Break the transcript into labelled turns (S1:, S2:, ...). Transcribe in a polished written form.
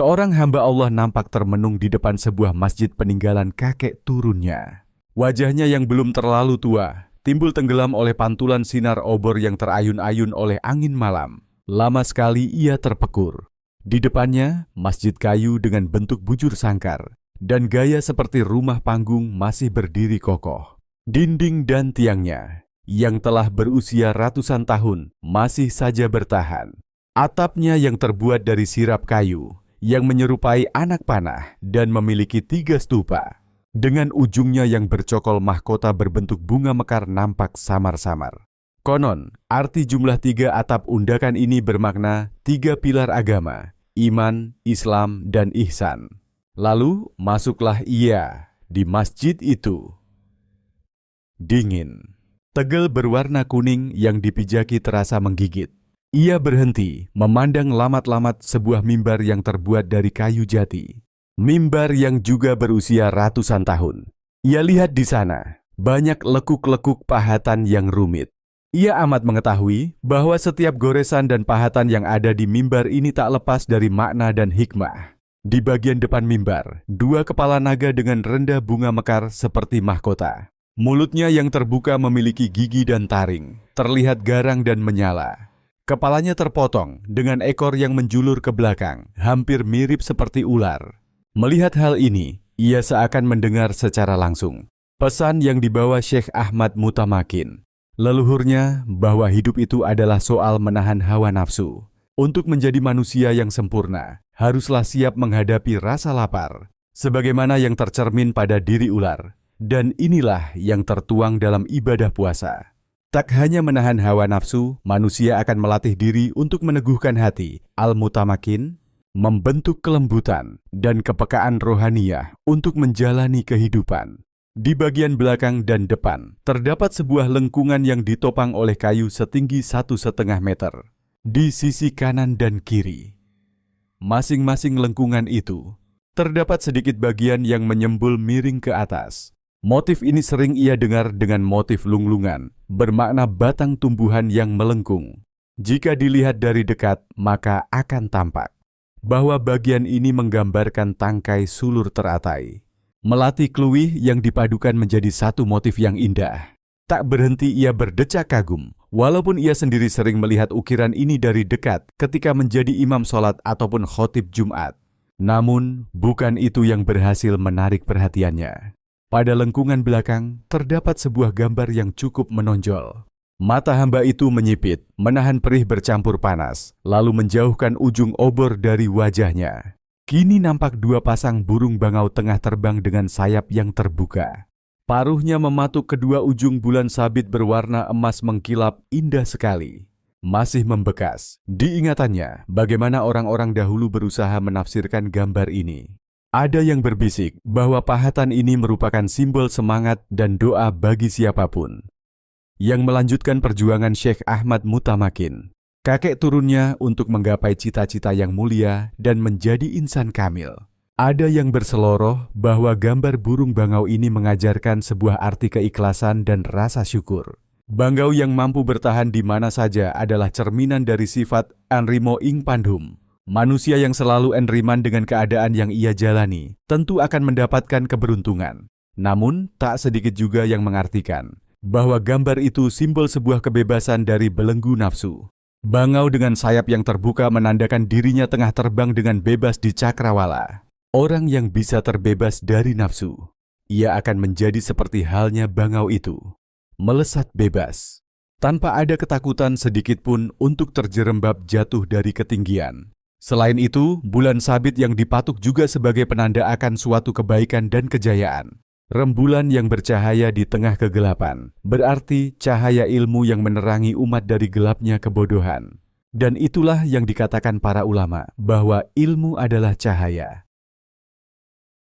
S1: seorang hamba Allah nampak termenung di depan sebuah masjid peninggalan kakek turunnya. Wajahnya yang belum terlalu tua timbul tenggelam oleh pantulan sinar obor yang terayun-ayun oleh angin malam. Lama sekali ia terpekur. Di depannya, masjid kayu dengan bentuk bujur sangkar dan gaya seperti rumah panggung masih berdiri kokoh. Dinding dan tiangnya yang telah berusia ratusan tahun masih saja bertahan. Atapnya yang terbuat dari sirap kayu yang menyerupai anak panah dan memiliki 3 stupa. Dengan ujungnya yang bercokol mahkota berbentuk bunga mekar nampak samar-samar. Konon, arti jumlah 3 atap undakan ini bermakna 3 pilar agama, iman, Islam, dan ihsan. Lalu, masuklah ia di masjid itu. Dingin. Tegel berwarna kuning yang dipijaki terasa menggigit. Ia berhenti, memandang lamat-lamat sebuah mimbar yang terbuat dari kayu jati. Mimbar yang juga berusia ratusan tahun. Ia lihat di sana, banyak lekuk-lekuk pahatan yang rumit. Ia amat mengetahui bahwa setiap goresan dan pahatan yang ada di mimbar ini tak lepas dari makna dan hikmah. Di bagian depan mimbar, 2 kepala naga dengan rendah bunga mekar seperti mahkota. Mulutnya yang terbuka memiliki gigi dan taring, terlihat garang dan menyala. Kepalanya terpotong dengan ekor yang menjulur ke belakang, hampir mirip seperti ular. Melihat hal ini, ia seakan mendengar secara langsung pesan yang dibawa Syekh Ahmad Mutamakin, leluhurnya, bahwa hidup itu adalah soal menahan hawa nafsu. Untuk menjadi manusia yang sempurna, haruslah siap menghadapi rasa lapar, sebagaimana yang tercermin pada diri ular. Dan inilah yang tertuang dalam ibadah puasa. Tak hanya menahan hawa nafsu, manusia akan melatih diri untuk meneguhkan hati. Al-Mutamakin membentuk kelembutan dan kepekaan rohaniyah untuk menjalani kehidupan. Di bagian belakang dan depan, terdapat sebuah lengkungan yang ditopang oleh kayu setinggi 1,5 meter. Di sisi kanan dan kiri, masing-masing lengkungan itu, terdapat sedikit bagian yang menyembul miring ke atas. Motif ini sering ia dengar dengan motif lunglungan, bermakna batang tumbuhan yang melengkung. Jika dilihat dari dekat, maka akan tampak bahwa bagian ini menggambarkan tangkai sulur teratai. Melati kluwih yang dipadukan menjadi satu motif yang indah. Tak berhenti ia berdecak kagum, walaupun ia sendiri sering melihat ukiran ini dari dekat ketika menjadi imam sholat ataupun khotib Jumat. Namun, bukan itu yang berhasil menarik perhatiannya. Pada lengkungan belakang, terdapat sebuah gambar yang cukup menonjol. Mata hamba itu menyipit, menahan perih bercampur panas, lalu menjauhkan ujung obor dari wajahnya. Kini nampak 2 pasang burung bangau tengah terbang dengan sayap yang terbuka. Paruhnya mematuk kedua ujung bulan sabit berwarna emas mengkilap indah sekali. Masih membekas di ingatannya bagaimana orang-orang dahulu berusaha menafsirkan gambar ini. Ada yang berbisik bahwa pahatan ini merupakan simbol semangat dan doa bagi siapapun yang melanjutkan perjuangan Syekh Ahmad Mutamakin, kakek turunnya untuk menggapai cita-cita yang mulia dan menjadi insan kamil. Ada yang berseloroh bahwa gambar burung bangau ini mengajarkan sebuah arti keikhlasan dan rasa syukur. Bangau yang mampu bertahan di mana saja adalah cerminan dari sifat Anrimo ing Pandhum. Manusia yang selalu enriman dengan keadaan yang ia jalani tentu akan mendapatkan keberuntungan. Namun, tak sedikit juga yang mengartikan bahwa gambar itu simbol sebuah kebebasan dari belenggu nafsu. Bangau dengan sayap yang terbuka menandakan dirinya tengah terbang dengan bebas di cakrawala. Orang yang bisa terbebas dari nafsu, ia akan menjadi seperti halnya bangau itu, melesat bebas, tanpa ada ketakutan sedikit pun untuk terjerembab jatuh dari ketinggian. Selain itu, bulan sabit yang dipatuk juga sebagai penanda akan suatu kebaikan dan kejayaan. Rembulan yang bercahaya di tengah kegelapan, berarti cahaya ilmu yang menerangi umat dari gelapnya kebodohan. Dan itulah yang dikatakan para ulama, bahwa ilmu adalah cahaya.